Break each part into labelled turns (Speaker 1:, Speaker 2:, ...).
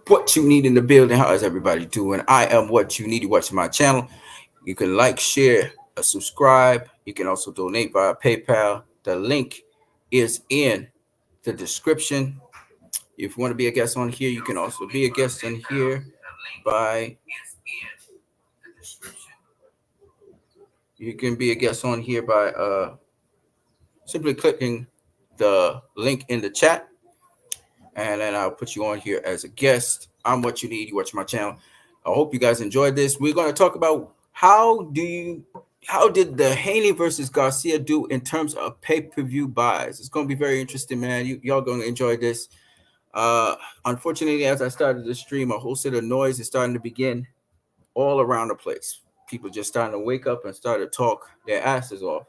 Speaker 1: What you need in the building. How is everybody doing? I am what you need to watch my channel. You can like, share, subscribe. You can also donate via PayPal. The link is in the description. If you want to be a guest on here, you can also be a guest in here by you can be a guest on here by simply clicking the link in the chat, and then I'll put you on here as a guest. I'm what you need. You watch my channel. I hope you guys enjoyed this. We're going to talk about how did the Haney versus Garcia do in terms of pay-per-view buys. It's going to be very interesting, man. Y'all going to enjoy this. Unfortunately, as I started the stream, a whole set of noise is starting to begin all around the place. People just starting to wake up and start to talk their asses off.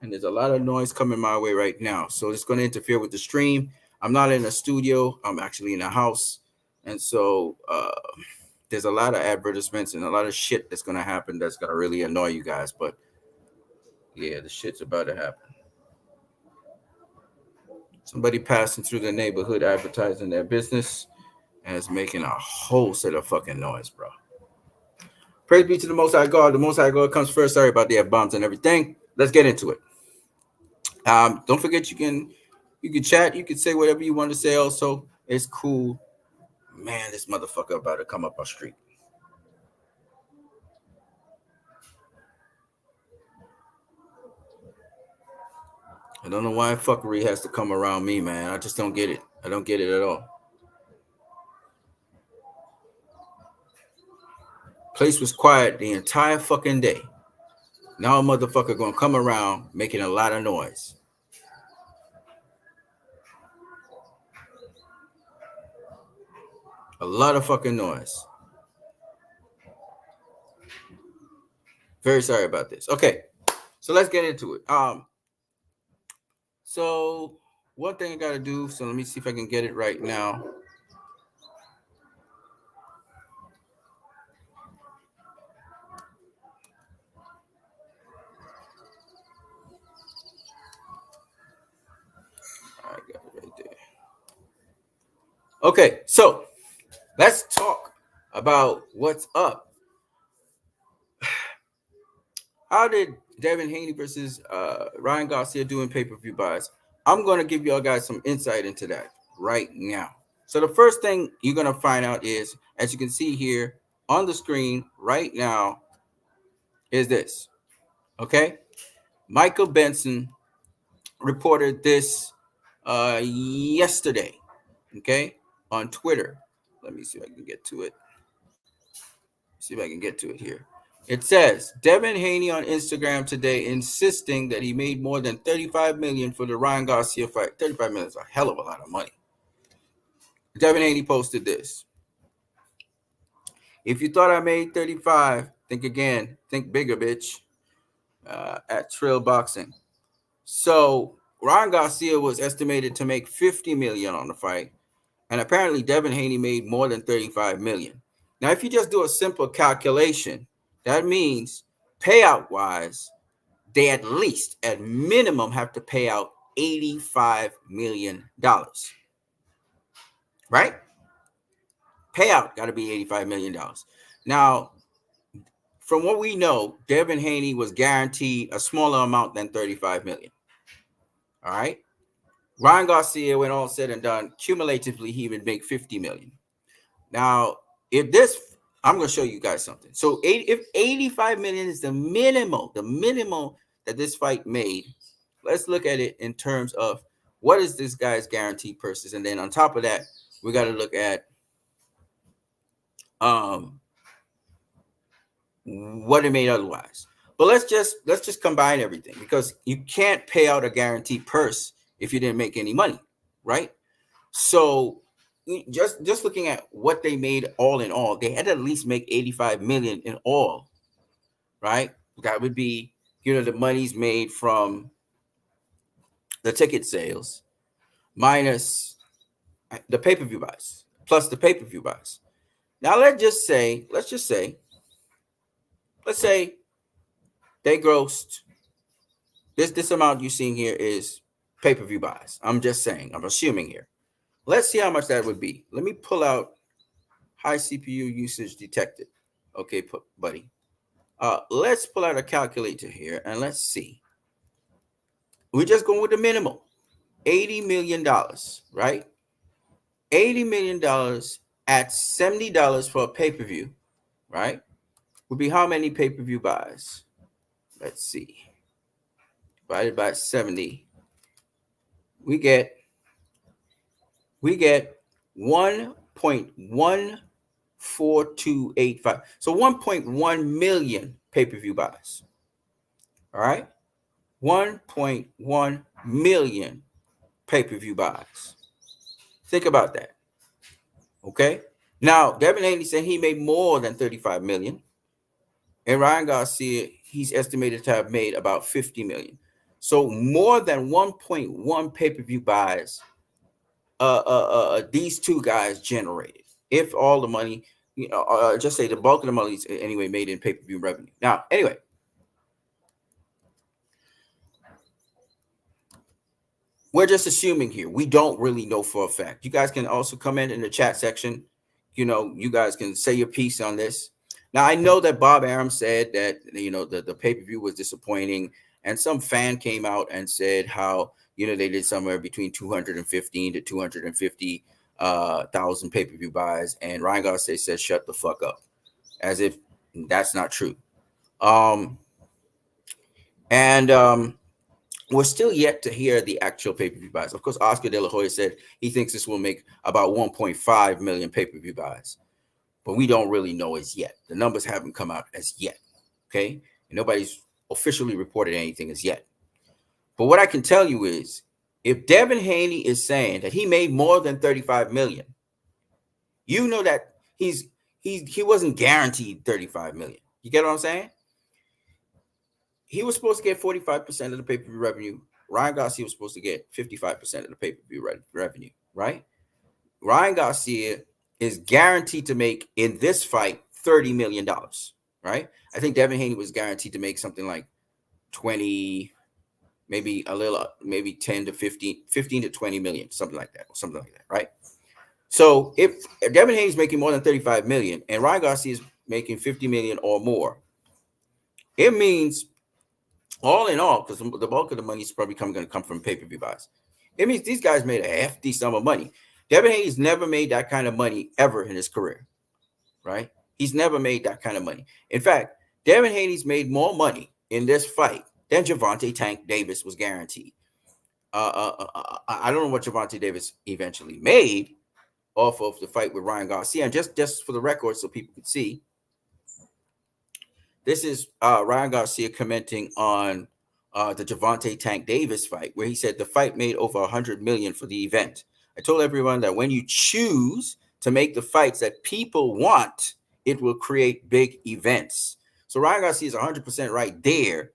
Speaker 1: And there's a lot of noise coming my way right now. So it's going to interfere with the stream. I'm not in a studio. I'm actually in a house. And so there's a lot of advertisements and a lot of shit that's going to happen that's going to really annoy you guys. But yeah, the shit's about to happen. Somebody passing through the neighborhood advertising their business and it's making a whole set of fucking noise, bro. Praise be to the Most High God. The Most High God comes first. Sorry about the F-bombs and everything. Let's get into it. Don't forget you can chat. You can say whatever you want to say also. It's cool. Man, this motherfucker about to come up our street. I don't know why fuckery has to come around me, man. I just don't get it. I don't get it at all. Place was quiet the entire fucking day. Now a motherfucker gonna come around making a lot of noise. A lot of fucking noise. Very sorry about this. Okay, so let's get into it. So one thing I gotta do. So let me see if I can get it right now. I got it right there. Okay, so let's talk about what's up. How did Devin Haney versus Ryan Garcia do in pay-per-view buys? I'm going to give y'all guys some insight into that right now. So the first thing you're going to find out is, as you can see here on the screen right now, is this. Okay? Michael Benson reported this yesterday, okay, on Twitter. Let me see if I can get to it. See if I can get to it here. It says Devin Haney on Instagram today insisting that he made more than $35 million for the Ryan Garcia fight. $35 million is a hell of a lot of money. Devin Haney posted this. If you thought I made 35, think again. Think bigger, bitch. At Trill Boxing. So Ryan Garcia was estimated to make $50 million on the fight, and apparently Devin Haney made more than $35 million. Now, if you just do a simple calculation, that means payout-wise, they at least, at minimum, have to pay out $85 million. Right? Payout got to be $85 million. Now, from what we know, Devin Haney was guaranteed a smaller amount than $35 million. All right? Ryan Garcia, when all said and done, cumulatively, he would make $50 million. Now, if this, I'm going to show you guys something. So if $85 million is the minimum that this fight made, let's look at it in terms of what is this guy's guaranteed purses, and then on top of that, we got to look at what it made otherwise. But let's just combine everything, because you can't pay out a guaranteed purse if you didn't make any money, right? So just looking at what they made all in all, they had to at least make $85 million in all, right? That would be, the money's made from the ticket sales minus the pay-per-view buys, plus the pay-per-view buys. Now let's say they grossed this amount you're seeing here is pay-per-view buys. I'm just saying, I'm assuming here. Let's see how much that would be. Let me pull out high CPU usage detected. Okay, buddy. Let's pull out a calculator here and let's see. We're just going with the minimum. $80 million, right? $80 million at $70 for a pay-per-view, right? Would be how many pay-per-view buys? Let's see. Divided by 70. We get 1.14285. So 1.1 million pay-per-view buys. All right? 1.1 million pay-per-view buys. Think about that. Okay? Now, Devin Haney said he made more than 35 million. And Ryan Garcia, he's estimated to have made about 50 million. So more than 1.1 pay-per-view buys these two guys generated. If all the money, just say the bulk of the money is anyway made in pay-per-view revenue. Now, anyway, we're just assuming here. We don't really know for a fact. You guys can also comment in the chat section. You guys can say your piece on this. Now, I know that Bob Arum said that, the pay-per-view was disappointing. And some fan came out and said how, they did somewhere between 215 to 250,000 pay-per-view buys. And Ryan Garcia said, shut the fuck up. As if that's not true. We're still yet to hear the actual pay-per-view buys. Of course, Oscar De La Hoya said he thinks this will make about 1.5 million pay-per-view buys. But we don't really know as yet. The numbers haven't come out as yet. Okay? And nobody's officially reported anything as yet. But what I can tell you is, if Devin Haney is saying that he made more than 35 million, you know that he wasn't guaranteed 35 million. You get what I'm saying? He was supposed to get 45% of the pay-per-view revenue. Ryan Garcia was supposed to get 55% of the pay-per-view revenue, right? Ryan Garcia is guaranteed to make in this fight $30 million, right? I think Devin Haney was guaranteed to make something like 20, maybe 10 to 15 to 20 million, something like that, right? So if Devin Haney is making more than 35 million and Ryan Garcia is making 50 million or more, it means all in all, because the bulk of the money is probably going to come from pay-per-view buys. It means these guys made a hefty sum of money. Devin Haney's never made that kind of money ever in his career, right? He's never made that kind of money. In fact, Devin Haney's made more money in this fight than Gervonta Tank Davis was guaranteed. I don't know what Gervonta Davis eventually made off of the fight with Ryan Garcia. And just for the record, so people can see, this is Ryan Garcia commenting on the Gervonta Tank Davis fight, where he said the fight made over $100 million for the event. I told everyone that when you choose to make the fights that people want, it will create big events. So Ryan Garcia is 100% right there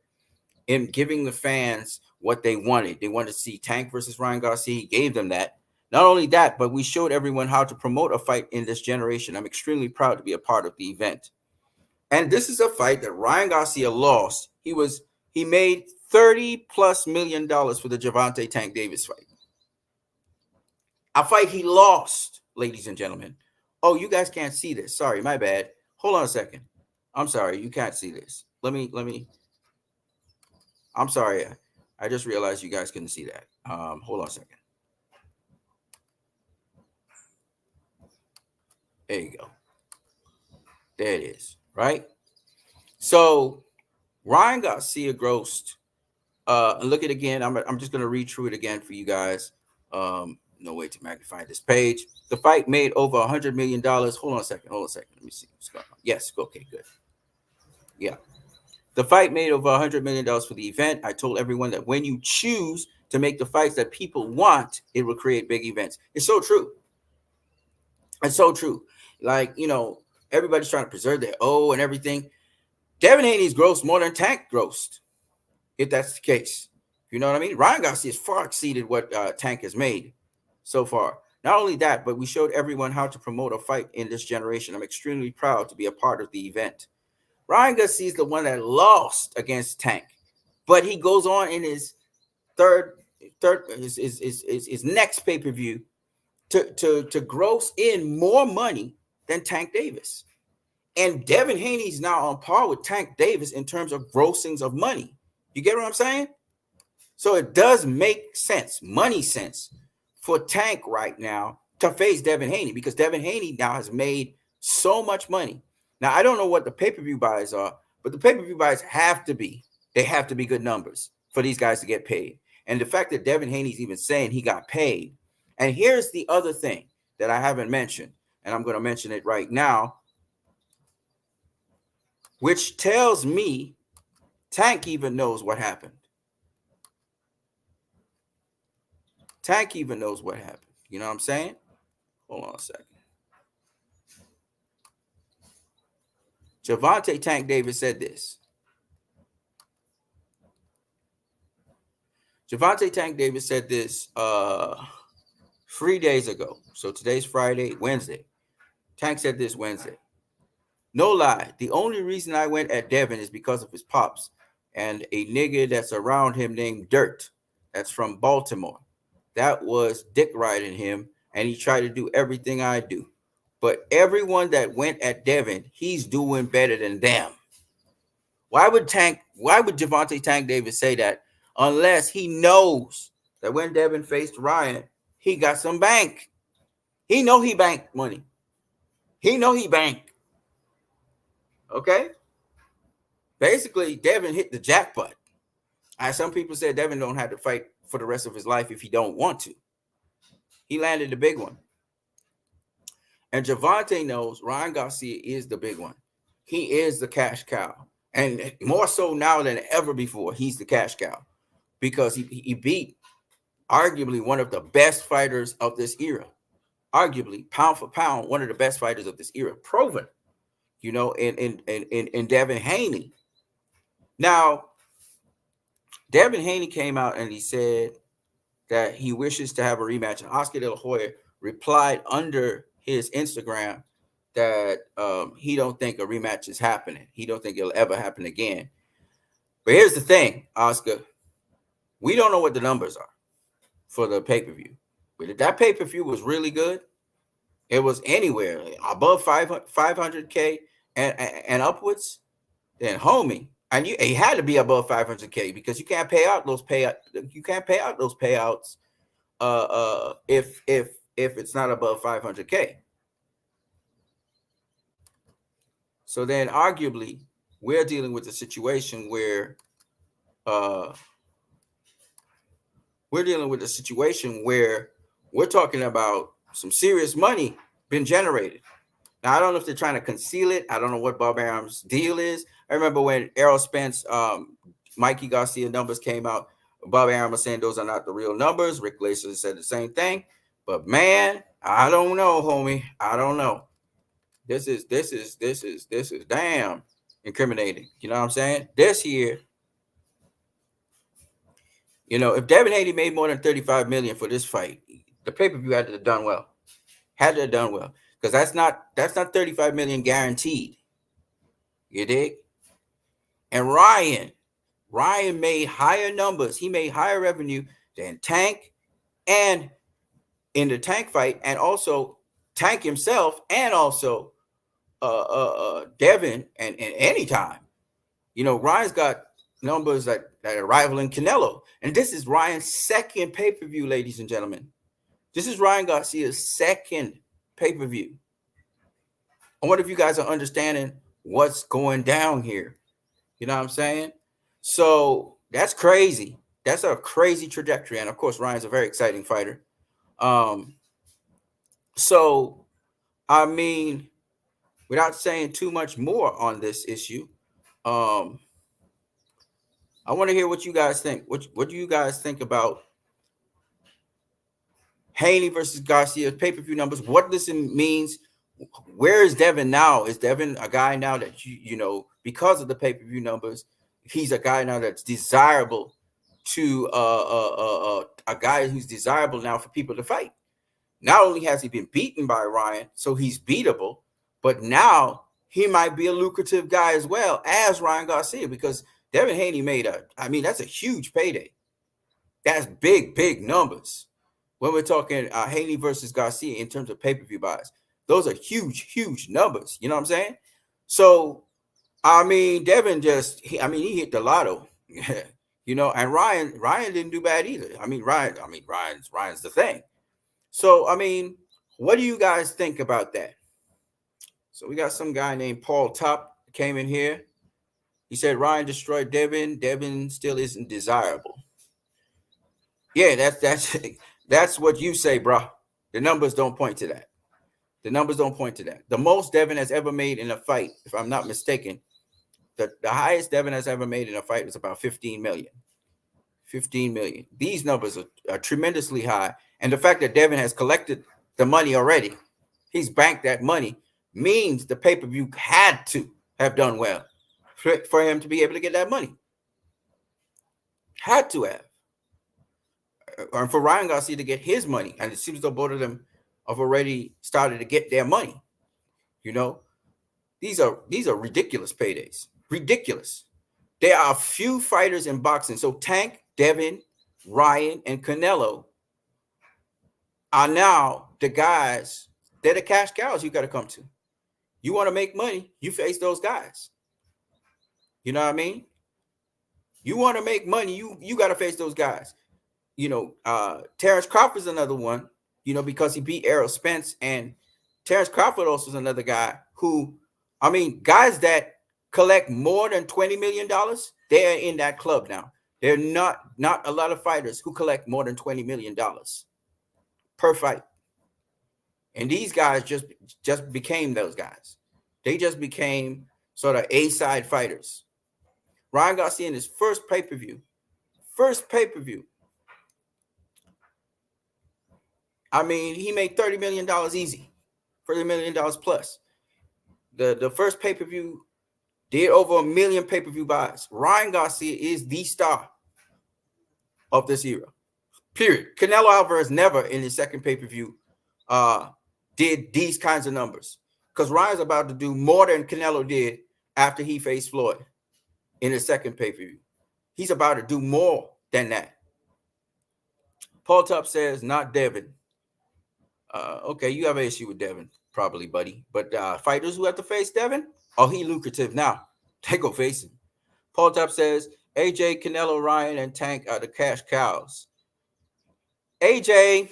Speaker 1: in giving the fans what they wanted. They wanted to see Tank versus Ryan Garcia. He gave them that. Not only that, but we showed everyone how to promote a fight in this generation. I'm extremely proud to be a part of the event. And this is a fight that Ryan Garcia lost. He made $30+ million for the Gervonta Tank Davis fight. A fight he lost, ladies and gentlemen. Oh, you guys can't see this. Sorry, my bad. Hold on a second. I'm sorry, you can't see this. Let me. I'm sorry. I just realized you guys couldn't see that. Hold on a second. There you go. There it is, right? So Ryan Garcia grossed. Look at it again. I'm just going to read through it again for you guys. No way to magnify this page. The fight made over $100 million. Hold on a second. Let me see what's going on. Yes. Okay, good. Yeah. The fight made over $100 million for the event. I told everyone that when you choose to make the fights that people want, it will create big events. It's so true. It's so true. Like, everybody's trying to preserve their O and everything. Devin Haney's grossed more than Tank grossed, if that's the case. You know what I mean? Ryan Garcia has far exceeded what Tank has made so far. Not only that, but we showed everyone how to promote a fight in this generation. I'm extremely proud to be a part of the event. Ryan Garcia is the one that lost against Tank, but he goes on in his his next pay-per-view to gross in more money than Tank Davis. And Devin Haney's now on par with Tank Davis in terms of grossings of money. You get what I'm saying? So it does make sense, money sense, for Tank right now to face Devin Haney, because Devin Haney now has made so much money. Now, I don't know what the pay-per-view buys are, but the pay-per-view buys have to be good numbers for these guys to get paid. And the fact that Devin Haney's even saying he got paid. And here's the other thing that I haven't mentioned, and I'm going to mention it right now, which tells me Tank even knows what happened. Tank even knows what happened. You know what I'm saying? Hold on a second. Gervonta Tank Davis said this. Gervonta Tank Davis said this 3 days ago. So today's Friday, Wednesday. Tank said this Wednesday. No lie, the only reason I went at Devin is because of his pops and a nigga that's around him named Dirt. That's from Baltimore. That was dick riding him, and he tried to do everything I do. But everyone that went at Devin, he's doing better than them. Why would Gervonta Tank Davis say that unless he knows that when Devin faced Ryan, he got some bank? He know he banked money. He know he banked. Okay? Basically, Devin hit the jackpot. As some people said, Devin don't have to fight for the rest of his life if he don't want to. He landed the big one. And Gervonta knows Ryan Garcia is the big one. He is the cash cow. And more so now than ever before, he's the cash cow. Because he beat arguably one of the best fighters of this era. Arguably, pound for pound, one of the best fighters of this era. Proven, you know, in Devin Haney. Now, Devin Haney came out and he said that he wishes to have a rematch. And Oscar De La Hoya replied under his Instagram that he don't think a rematch is happening. He don't think it'll ever happen again. But here's the thing, Oscar. We don't know what the numbers are for the pay-per-view. But if that pay-per-view was really good, it was anywhere above 500K and upwards, then homie, and it had to be above 500K because you can't pay out those payouts. You can't pay out those payouts if it's not above 500K. So then, arguably, we're dealing with a situation where we're talking about some serious money being generated. Now, I don't know if they're trying to conceal it. I don't know what Bob Arum's deal is. I remember when Errol Spence, Mikey Garcia numbers came out, Bob Arum was saying those are not the real numbers. Rick Glaser said the same thing. But man, I don't know, homie. I don't know. This is damn incriminating. You know what I'm saying? This year, you know, if Devin Haney made more than $35 million for this fight, the pay-per-view had to have done well. Because that's not $35 million guaranteed. You dig? And Ryan made higher numbers. He made higher revenue than Tank, and in the Tank fight, and also Tank himself, and also Devin, and anytime. You know, Ryan's got numbers that are rivaling Canelo. And this is Ryan's second pay-per-view, ladies and gentlemen. This is Ryan Garcia's second pay-per-view. I wonder if you guys are understanding what's going down here. You know what I'm saying? So that's crazy. That's a crazy trajectory. And of course, Ryan's a very exciting fighter. So, I mean, without saying too much more on this issue, I want to hear what you guys think. What do you guys think about Haney versus Garcia pay-per-view numbers? What this means? Where is Devin now? Is Devin a guy now that you know, because of the pay-per-view numbers, he's a guy now that's desirable to a guy who's desirable now for people to fight? Not only has he been beaten by Ryan, so he's beatable, but now he might be a lucrative guy as well as Ryan Garcia, because Devin Haney that's a huge payday. That's big numbers when we're talking Haney versus Garcia in terms of pay-per-view buys. Those are huge, huge numbers. You know what I'm saying? So I mean, Devin he hit the lotto. You know, and Ryan didn't do bad either. Ryan's the thing. So I mean, what do you guys think about that? So we got some guy named Paul Top came in here. He said Ryan destroyed Devin. Devin still isn't desirable. Yeah, that's what you say, bro. The numbers don't point to that. The numbers don't point to that. The most Devin has ever made in a fight, if I'm not mistaken, the highest Devin has ever made in a fight was about 15 million. 15 million. These numbers are tremendously high. And the fact that Devin has collected the money already, he's banked that money, means the pay-per-view had to have done well for him to be able to get that money. Had to have. Or for Ryan Garcia to get his money. And it seems though both of them have already started to get their money. You know, these are ridiculous paydays. Ridiculous. There are few fighters in boxing. So Tank, Devin, Ryan, and Canelo are now the guys. They're the cash cows you got to come to. You want to make money, you face those guys. You know what I mean? You want to make money, you got to face those guys. You know, Terrence Crawford's another one, you know, because he beat Errol Spence. And Terrence Crawford also is another guy who, I mean, guys that collect more than $20 million, they're in that club now. They're not a lot of fighters who collect more than $20 million per fight. And these guys just became those guys. They just became sort of A-side fighters. Ryan Garcia in his first pay-per-view, I mean, he made $30 million easy, $30 million plus. The first pay-per-view did over 1 million pay-per-view buys. Ryan Garcia is the star of this era, period. Canelo Alvarez never in his second pay-per-view did these kinds of numbers, because Ryan's about to do more than Canelo did after he faced Floyd in his second pay-per-view. He's about to do more than that. Paul Tup says, not Devin. Okay, you have an issue with Devin, probably, buddy. But fighters who have to face Devin, oh, he lucrative now. They go face him. Paul Tup says, AJ, Canelo, Ryan, and Tank are the cash cows. AJ,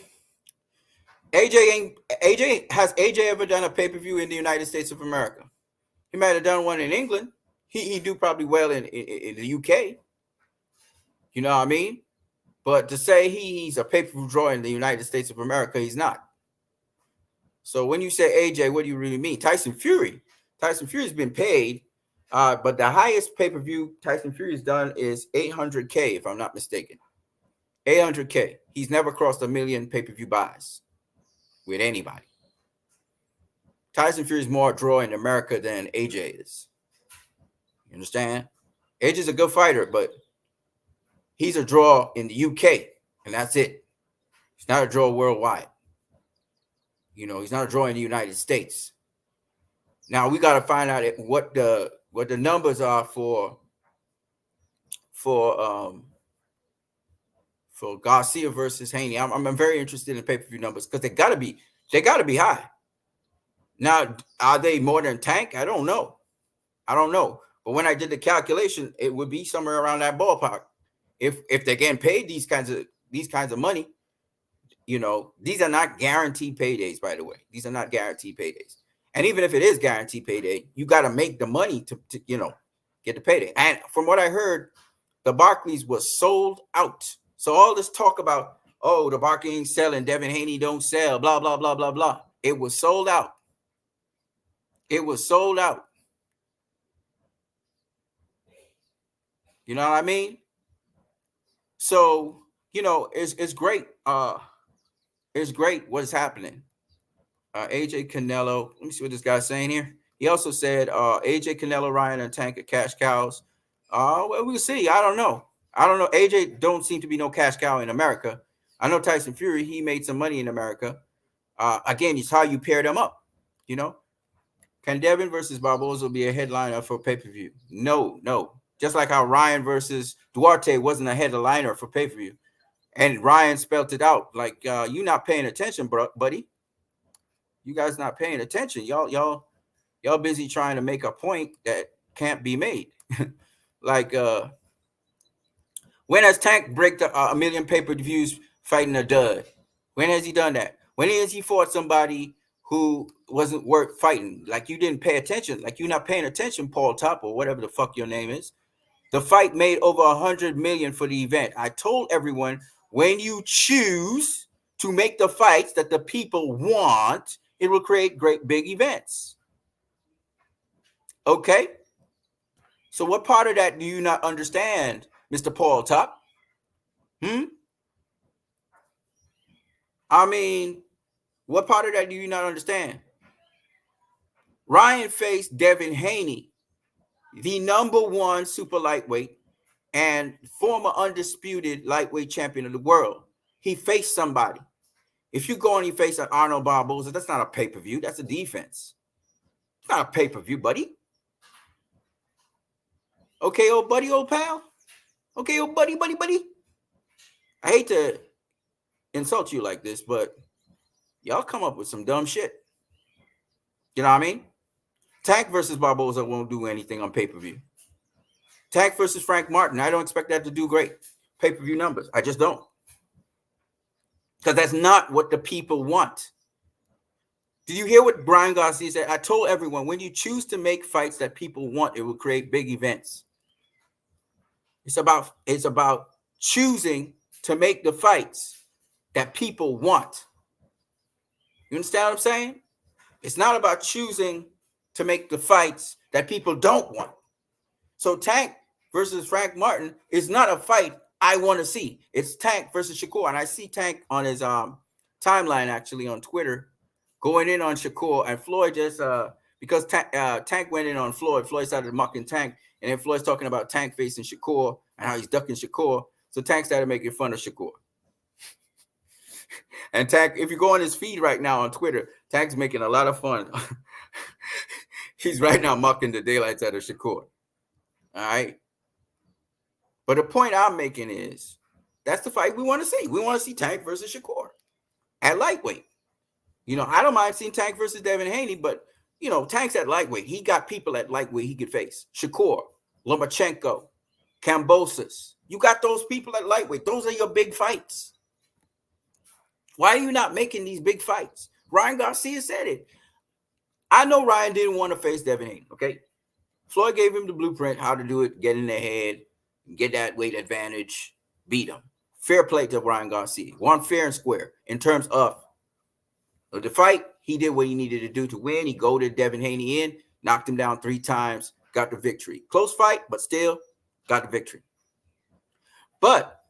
Speaker 1: has AJ ever done a pay-per-view in the United States of America? He might have done one in England. He do probably well in the UK. You know what I mean? But to say he's a pay-per-view draw in the United States of America, he's not. So when you say AJ, what do you really mean? Tyson Fury's been paid, but the highest pay-per-view Tyson Fury's done is 800K, if I'm not mistaken. 800K. He's never crossed 1 million pay-per-view buys with anybody. Tyson Fury's more a draw in America than AJ is. You understand? AJ's a good fighter, but he's a draw in the UK, and that's it. He's not a draw worldwide. You know, he's not a draw in the United States. Now we got to find out what the numbers are for Garcia versus Haney. I'm very interested in pay-per-view numbers, because they got to be high. Now, are they more than Tank? I don't know. But when I did the calculation, it would be somewhere around that ballpark. If they're getting paid these kinds of money, you know, these are not guaranteed paydays, by the way. These are not guaranteed paydays. And even if it is guaranteed payday, you got to make the money to you know, get the payday. And from what I heard, the Barclays was sold out. So all this talk about, oh, the Barclays ain't selling, Devin Haney don't sell, blah, blah, blah, blah, blah. It was sold out. It was sold out. You know what I mean? So, you know, it's great. It's great what's happening. AJ Canelo. Let me see what this guy's saying here. He also said AJ Canelo, Ryan, and Tank are cash cows. Well, we'll see. I don't know. AJ don't seem to be no cash cow in America. I know Tyson Fury, he made some money in America. Again, it's how you pair them up. You know, can Devin versus Barboza be a headliner for pay-per-view? No. Just like how Ryan versus Duarte wasn't a headliner for pay-per-view. And Ryan spelled it out like, you're not paying attention, buddy. You guys not paying attention. Y'all busy trying to make a point that can't be made. Like when has Tank break a million pay-per-views fighting a dud? When has he done that? When has he fought somebody who wasn't worth fighting? Like you didn't pay attention. Like you're not paying attention, Paul Top or whatever the fuck your name is. The fight made over 100 million for the event. I told everyone, when you choose to make the fights that the people want, it will create great big events. Okay? So what part of that do you not understand, Mr. Paul Top? I mean, what part of that do you not understand? Ryan faced Devin Haney, the #1 super lightweight and former undisputed lightweight champion of the world. He faced somebody. If you go and you face an Arnold Barboza, that's not a pay-per-view. That's a defense. It's not a pay-per-view, buddy. Okay, old buddy, old pal. Okay, old buddy. I hate to insult you like this, but y'all come up with some dumb shit. You know what I mean? Tank versus Barboza won't do anything on pay-per-view. Tank versus Frank Martin, I don't expect that to do great pay-per-view numbers. I just don't. Because that's not what the people want. Did you hear what Brian Garcia said? I told everyone, when you choose to make fights that people want, it will create big events. It's about choosing to make the fights that people want. You understand what I'm saying? It's not about choosing to make the fights that people don't want. So Tank versus Frank Martin is not a fight I want to see. It's Tank versus Shakur. And I see Tank on his timeline, actually, on Twitter, going in on Shakur. And Floyd just, because Tank went in on Floyd started mocking Tank. And then Floyd's talking about Tank facing Shakur and how he's ducking Shakur. So Tank started making fun of Shakur. And Tank, if you go on his feed right now on Twitter, Tank's making a lot of fun. He's right now mocking the daylights out of Shakur. All right. But the point I'm making is that's the fight we want to see. We want to see Tank versus Shakur at lightweight. You know, I don't mind seeing Tank versus Devin Haney, but, you know, Tank's at lightweight. He got people at lightweight he could face. Shakur, Lomachenko, Kambosos. You got those people at lightweight. Those are your big fights. Why are you not making these big fights? Ryan Garcia said it. I know Ryan didn't want to face Devin Haney, okay? Floyd gave him the blueprint, how to do it, get in their head, get that weight advantage, beat him. Fair play to Ryan Garcia. Won fair and square in terms of the fight. He did what he needed to do to win. He goaded Devin Haney in, knocked him down 3 times, got the victory. Close fight, but still got the victory. But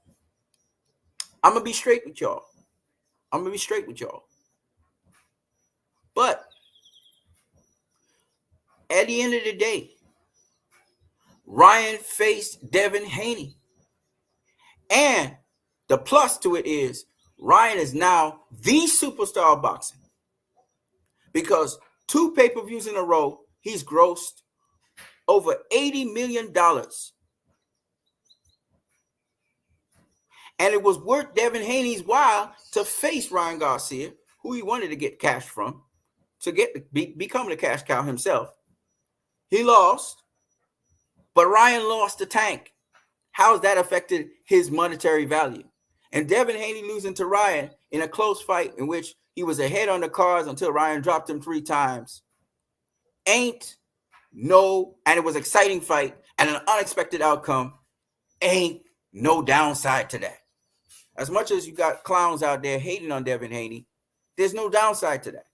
Speaker 1: I'm going to be straight with y'all. But at the end of the day, Ryan faced Devin Haney. And the plus to it is Ryan is now the superstar of boxing. Because 2 pay-per-views in a row, he's grossed over $80 million. And it was worth Devin Haney's while to face Ryan Garcia, who he wanted to get cash from, to become the cash cow himself. He lost, but Ryan lost to Tank. How has that affected his monetary value? And Devin Haney losing to Ryan in a close fight in which he was ahead on the cards until Ryan dropped him 3 times. And it was an exciting fight and an unexpected outcome. Ain't no downside to that. As much as you got clowns out there hating on Devin Haney, there's no downside to that.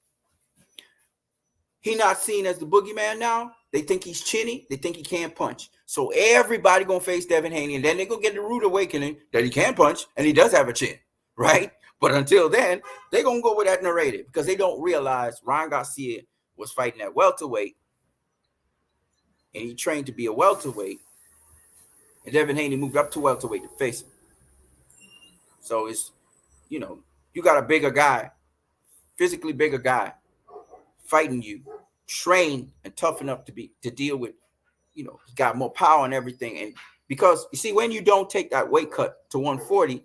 Speaker 1: He not seen as the boogeyman now. They think he's chinny. They think he can't punch. So everybody going to face Devin Haney, and then they're going to get the rude awakening that he can punch, and he does have a chin, right? But until then, they're going to go with that narrative because they don't realize Ryan Garcia was fighting at welterweight, and he trained to be a welterweight, and Devin Haney moved up to welterweight to face him. So it's, you know, you got a bigger guy, physically bigger guy, fighting you, trained and tough enough to deal with, you know, he's got more power and everything. And because you see, when you don't take that weight cut to 140,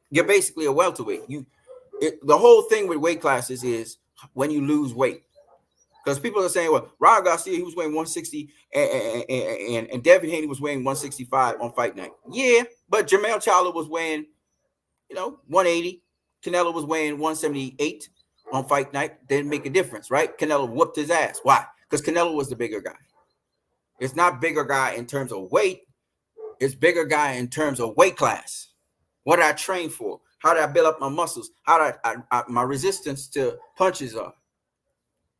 Speaker 1: you're basically a welterweight. The whole thing with weight classes is when you lose weight. Because people are saying, well, Ryan Garcia, he was weighing 160, and Devin Haney was weighing 165 on fight night. Yeah, but Jermell Charlo was weighing, 180. Canelo was weighing 178 on fight night. Didn't make a difference, right? Canelo whooped his ass. Why? Because Canelo was the bigger guy. It's not bigger guy in terms of weight. It's bigger guy in terms of weight class. What did I train for? How did I build up my muscles? How did my resistance to punches are?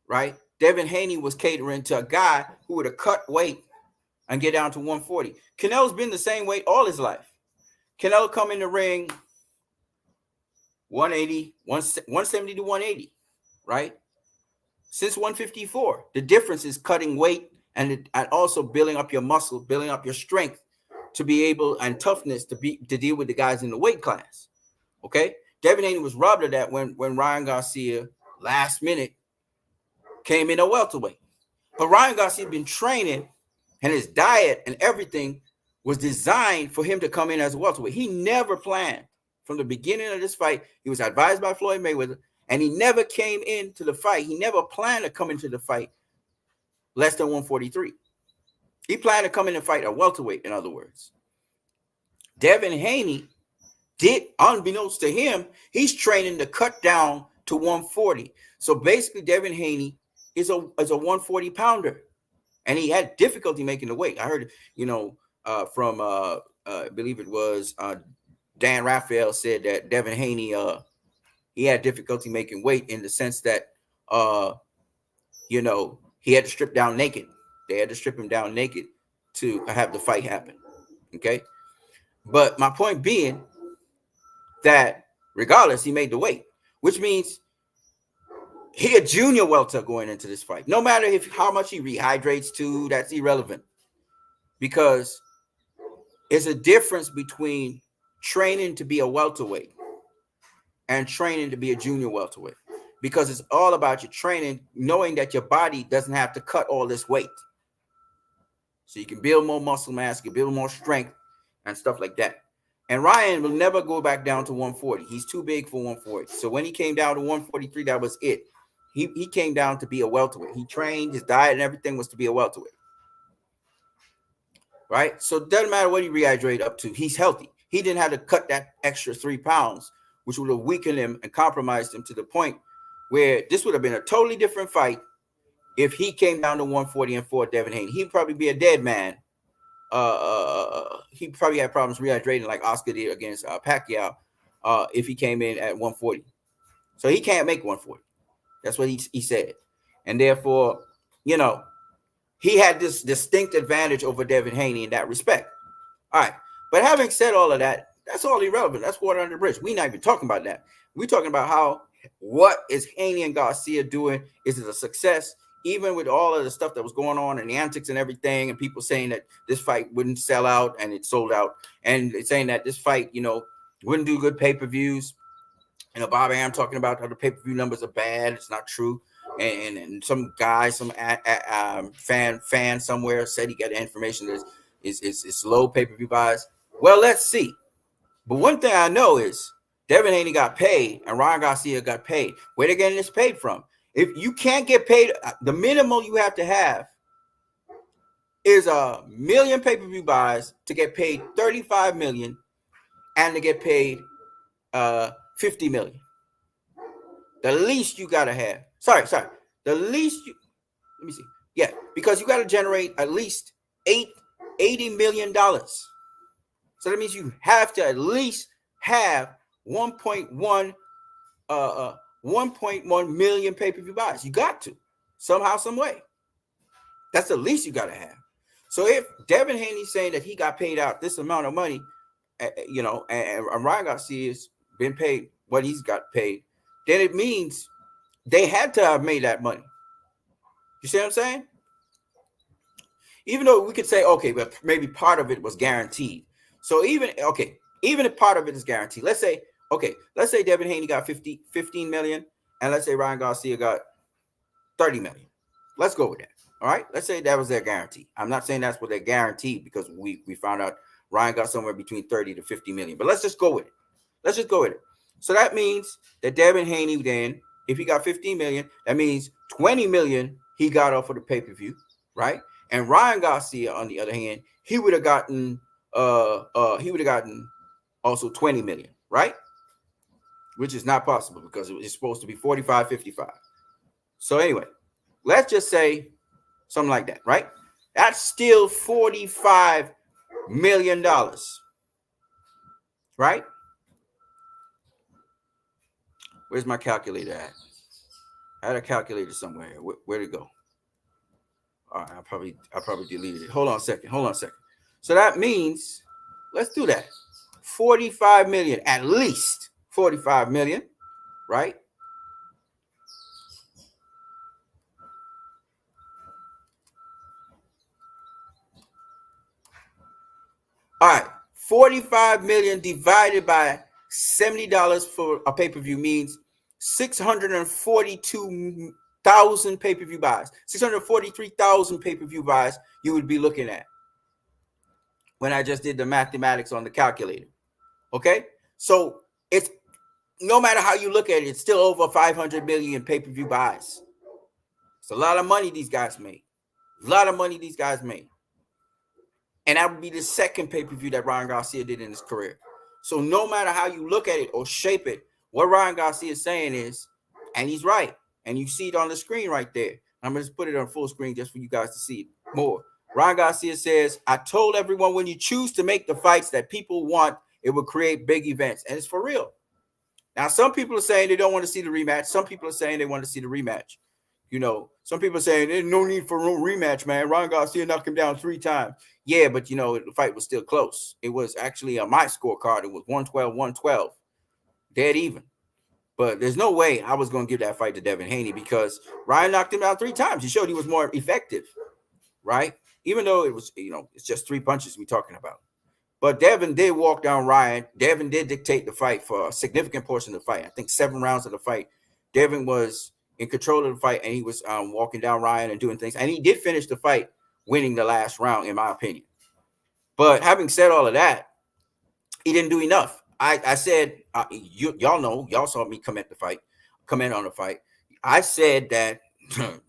Speaker 1: Right? Devin Haney was catering to a guy who would have cut weight and get down to 140. Canelo's been the same weight all his life. Canelo come in the ring 180, 170 to 180, right? Since 154. The difference is cutting weight and also building up your muscle, building up your strength to be able, and toughness to deal with the guys in the weight class. Okay? Devin Haney was robbed of that when Ryan Garcia last minute came in a welterweight. But Ryan Garcia had been training, and his diet and everything was designed for him to come in as a welterweight. He never planned from the beginning of this fight. He was advised by Floyd Mayweather, and he never came into the fight. He never planned to come into the fight less than 143. He planned to come in and fight a welterweight, in other words. Devin Haney did, unbeknownst to him, he's training to cut down to 140. So basically, Devin Haney is a 140 pounder, and he had difficulty making the weight. I heard, from I believe it was Dan Raphael said that Devin Haney he had difficulty making weight in the sense that he had to strip down naked. They had to strip him down naked to have the fight happen. Okay, but my point being that regardless, he made the weight, which means he a junior welter going into this fight. No matter how much he rehydrates to, that's irrelevant, because it's a difference between training to be a welterweight and training to be a junior welterweight, because it's all about your training, knowing that your body doesn't have to cut all this weight. So you can build more muscle mass, you can build more strength and stuff like that. And Ryan will never go back down to 140. He's too big for 140. So when he came down to 143, that was it. He came down to be a welterweight. He trained, his diet and everything was to be a welterweight. Right? So it doesn't matter what he rehydrated up to. He's healthy. He didn't have to cut that extra 3 pounds, which would have weakened him and compromised him to the point where this would have been a totally different fight if he came down to 140 and fought Devin Haney. He'd probably be a dead man. He probably had problems rehydrating like Oscar did against Pacquiao if he came in at 140. So he can't make 140. That's what he said. And therefore, he had this distinct advantage over Devin Haney in that respect. All right. But having said all of that, that's all irrelevant. That's water under the bridge. We're not even talking about that. We're talking about what is Haney and Garcia doing? Is it a success? Even with all of the stuff that was going on and the antics and everything, and people saying that this fight wouldn't sell out and it sold out, and it's saying that this fight, wouldn't do good pay-per-views. Bob Arum talking about how the pay-per-view numbers are bad. It's not true. And some guy, some fan somewhere said he got the information that it's low pay-per-view buys. Well, let's see. But one thing I know is Devin Haney got paid and Ryan Garcia got paid. Where they getting this paid from? If you can't get paid, the minimum you have to have is 1 million pay-per-view buys to get paid $35 million and to get paid $50 million. The least you gotta have. Sorry. The least you. Let me see. Yeah, because you got to generate at least $80 million. So that means you have to at least have 1.1 million pay-per-view buys. You got to somehow, some way. That's the least you got to have. So if Devin Haney's saying that he got paid out this amount of money, and Ryan Garcia's been paid what he's got paid, then it means they had to have made that money. You see what I'm saying? Even though we could say, okay, but maybe part of it was guaranteed. So even if part of it is guaranteed, let's say Devin Haney got 15 million, and let's say Ryan Garcia got 30 million. Let's go with that. All right. Let's say that was their guarantee. I'm not saying that's what they're guaranteed, because we found out Ryan got somewhere between 30 to 50 million. But let's just go with it. So that means that Devin Haney then if he got 15 million, that means 20 million he got off of the pay-per-view, right? And Ryan Garcia, on the other hand, he would have gotten also 20 million, right? Which is not possible because it's supposed to be 45-55. So anyway, let's just say something like that, right? That's still $45 million, right? Where's my calculator at? I had a calculator somewhere. Where'd it go? All right, I probably deleted it. Hold on a second. So that means, let's do that. 45 million, at least 45 million, right? All right, 45 million divided by $70 for a pay-per-view means 642,000 pay-per-view buys, 643,000 pay-per-view buys you would be looking at when I just did the mathematics on the calculator. Okay, so it's, no matter how you look at it, it's still over 500 million pay-per-view buys. It's a lot of money these guys made. And that would be the second pay-per-view that Ryan Garcia did in his career. So no matter how you look at it or shape it, what Ryan Garcia is saying is, and he's right, and you see it on the screen right there. I'm going to just put it on full screen just for you guys to see it more. Ryan Garcia says, I told everyone when you choose to make the fights that people want, it will create big events. And it's for real. Now, some people are saying they don't want to see the rematch. Some people are saying they want to see the rematch. You know, some people are saying there's no need for a rematch, man. Ryan Garcia knocked him down 3 times. Yeah, but, you know, the fight was still close. It was actually on my scorecard. It was 112-112, dead even. But there's no way I was going to give that fight to Devin Haney because Ryan knocked him down 3 times. He showed he was more effective, right? Even though it was, you know, it's just 3 punches we're talking about. But Devin did walk down Ryan. Devin did dictate the fight for a significant portion of the fight. I think 7 rounds of the fight. Devin was in control of the fight, and he was walking down Ryan and doing things. And he did finish the fight, winning the last round, in my opinion. But having said all of that, he didn't do enough. I said, y'all know, y'all saw me comment on the fight. I said that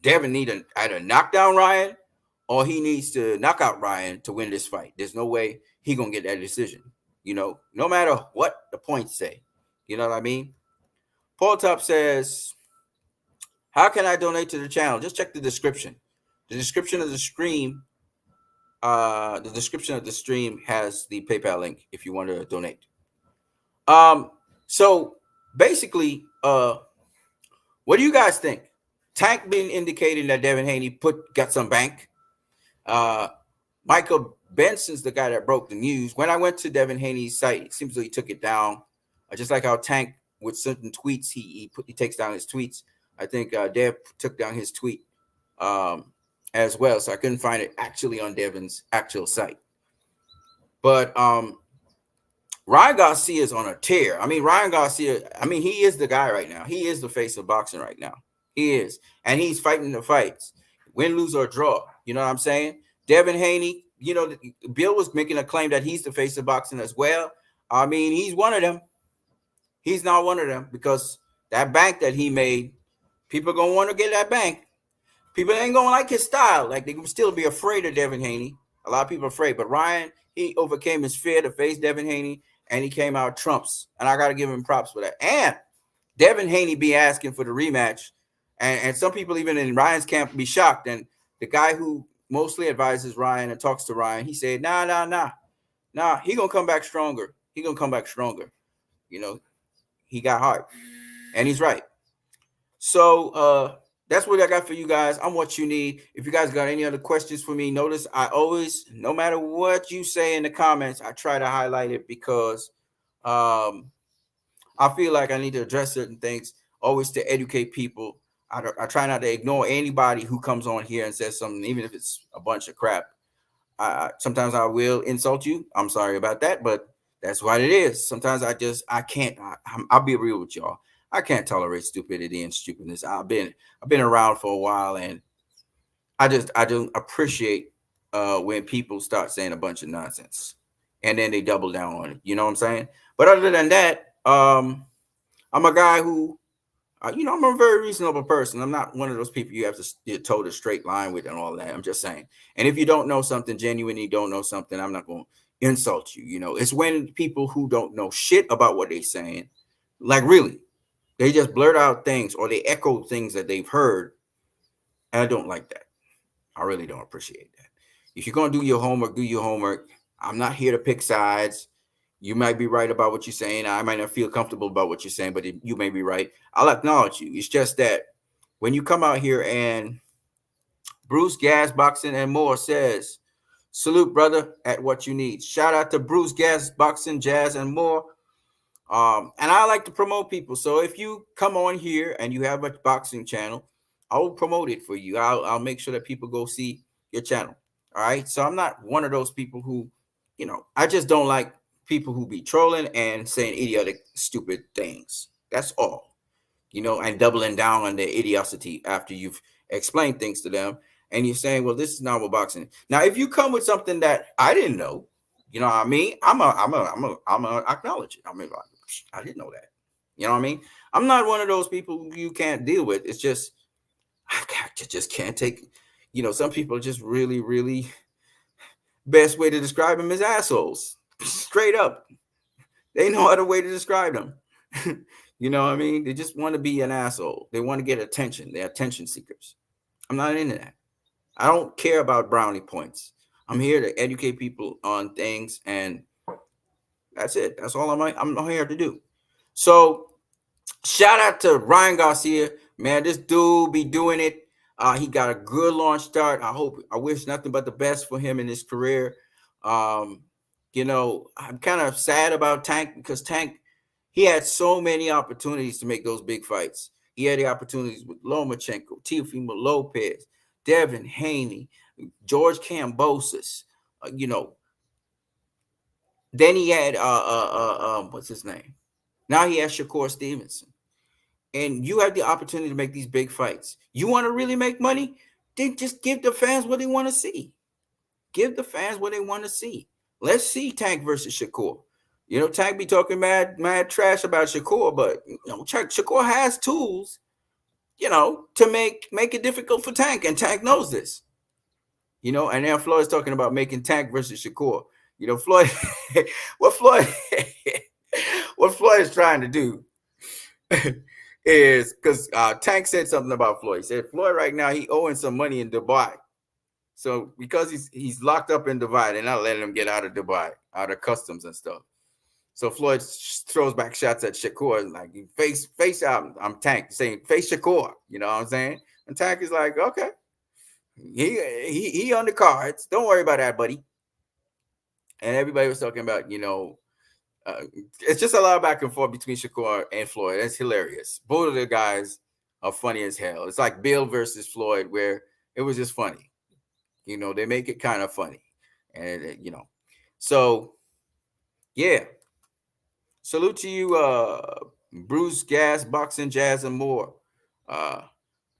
Speaker 1: Devin needed either knock down Ryan or he needs to knock out Ryan to win this fight. There's no way he gonna get that decision, you know, no matter what the points say. You know what I mean? Paul Top says, how can I donate to the channel? Just check the description. The description of the stream, has the PayPal link if you want to donate. So basically, what do you guys think? Tank been indicating that Devin Haney got some bank. Michael Benson's the guy that broke the news. When I went to Devin Haney's site, it seems like he took it down. Just like how Tank with certain tweets, he takes down his tweets. I think Dev took down his tweet as well, so I couldn't find it actually on Devin's actual site. But Ryan Garcia is on a tear. I mean, Ryan Garcia, he is the guy right now. He is the face of boxing right now. He is. And he's fighting the fights. Win, lose, or draw. You know what I'm saying? Devin Haney, you know, Bill was making a claim that he's the face of boxing as well. I mean, he's one of them. He's not one of them because that bank that he made, people are going to want to get that bank. People ain't going to like his style. Like, they can still be afraid of Devin Haney. A lot of people are afraid. But Ryan, he overcame his fear to face Devin Haney, and he came out trumps. And I got to give him props for that. And Devin Haney be asking for the rematch. And some people even in Ryan's camp be shocked. And the guy who mostly advises Ryan and talks to Ryan, he said, nah, he going to come back stronger. You know, he got heart. And he's right. So that's what I got for you guys. I'm what you need. If you guys got any other questions for me, notice I always, no matter what you say in the comments, I try to highlight it because I feel like I need to address certain things, always to educate people. I try not to ignore anybody who comes on here and says something, even if it's a bunch of crap. Sometimes I will insult you. I'm sorry about that, but that's what it is. Sometimes I can't. I'll be real with y'all. I can't tolerate stupidity and stupidness. I've been around for a while, and I don't appreciate when people start saying a bunch of nonsense and then they double down on it. You know what I'm saying? But other than that, I'm a guy who I'm a very reasonable person. I'm not one of those people you have to get told a straight line with and all that. I'm just saying. And if you don't know something, genuinely don't know something, I'm not going to insult you. It's when people who don't know shit about what they're saying, like really, they just blurt out things or they echo things that they've heard. And I don't like that. I really don't appreciate that. If you're going to do your homework, do your homework. I'm not here to pick sides. You might be right about what you're saying. I might not feel comfortable about what you're saying, but you may be right. I'll acknowledge you. It's just that when you come out here and Bruce Gas Boxing and More says, salute, brother, at what you need. Shout out to Bruce Gas Boxing, Jazz, and More. And I like to promote people. So if you come on here and you have a boxing channel, I will promote it for you. I'll make sure that people go see your channel. All right. So I'm not one of those people who, I just don't like people who be trolling and saying idiotic, stupid things. That's all. And doubling down on their idiocy after you've explained things to them. And you're saying, well, this is not what boxing. Now, if you come with something that I didn't know, you know what I mean? I'm a acknowledge it. I mean, like, I didn't know that. You know what I mean? I'm not one of those people you can't deal with. It's just, I just can't take, some people are just really, really, best way to describe them is assholes. Straight up. They know other way to describe them. You know what I mean? They just want to be an asshole. They want to get attention. They're attention seekers. I'm not into that. I don't care about brownie points. I'm here to educate people on things, and that's it. That's all I'm here to do. So shout out to Ryan Garcia. Man, this dude be doing it. He got a good launch start. I wish nothing but the best for him in his career. I'm kind of sad about Tank because Tank, he had so many opportunities to make those big fights. He had the opportunities with Lomachenko, Teofimo Lopez, Devin Haney, George Kambosos. Then he had what's his name? Now he has Shakur Stevenson. And you have the opportunity to make these big fights. You want to really make money? Then just give the fans what they want to see. Give the fans what they want to see. Let's see Tank versus Shakur. Tank be talking mad trash about Shakur, but Shakur has tools, to make it difficult for Tank, and Tank knows this. And now Floyd's talking about making Tank versus Shakur. Floyd, what Floyd is trying to do is because Tank said something about Floyd. He said Floyd right now he owing some money in Dubai. So because he's locked up in Dubai, they're not letting him get out of Dubai, out of customs and stuff. So Floyd throws back shots at Shakur, like face out. I'm Tank saying face Shakur. You know what I'm saying? And Tank is like, okay, he on the cards. Don't worry about that, buddy. And everybody was talking about, it's just a lot of back and forth between Shakur and Floyd. That's hilarious. Both of the guys are funny as hell. It's like Bill versus Floyd, where it was just funny. They make it kind of funny. And, so, yeah. Salute to you, Bruce Gas, Boxing, Jazz, and More.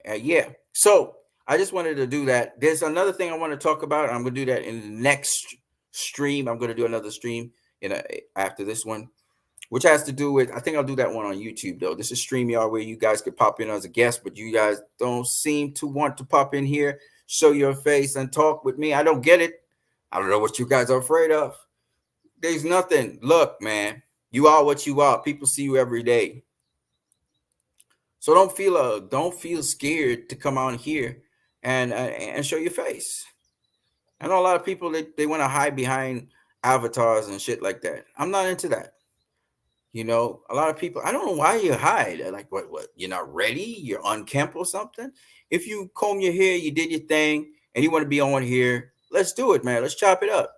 Speaker 1: Yeah. So, I just wanted to do that. There's another thing I want to talk about. I'm going to do that in the next stream. I'm going to do another stream after this one, which has to do with, I think I'll do that one on YouTube, though. This is StreamYard where you guys could pop in as a guest, but you guys don't seem to want to pop in here, show your face, and talk with me. I don't get it. I don't know what you guys are afraid of. There's nothing. Look, man, you are what you are. People see you every day. So don't feel scared to come on here and show your face. I know a lot of people they want to hide behind avatars and shit like that. I'm not into that. A lot of people, I don't know why you hide. Like, what, you're not ready? You're unkempt or something? If you comb your hair, you did your thing, and you want to be on here, let's do it, man. Let's chop it up.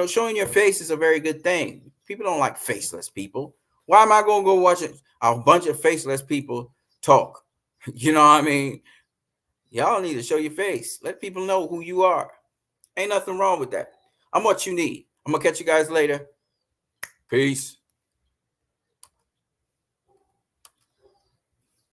Speaker 1: Showing your face is a very good thing. People don't like faceless people. Why am I going to go watch a bunch of faceless people talk? You know what I mean? Y'all need to show your face. Let people know who you are. Ain't nothing wrong with that. I'm what you need. I'm going to catch you guys later. Peace.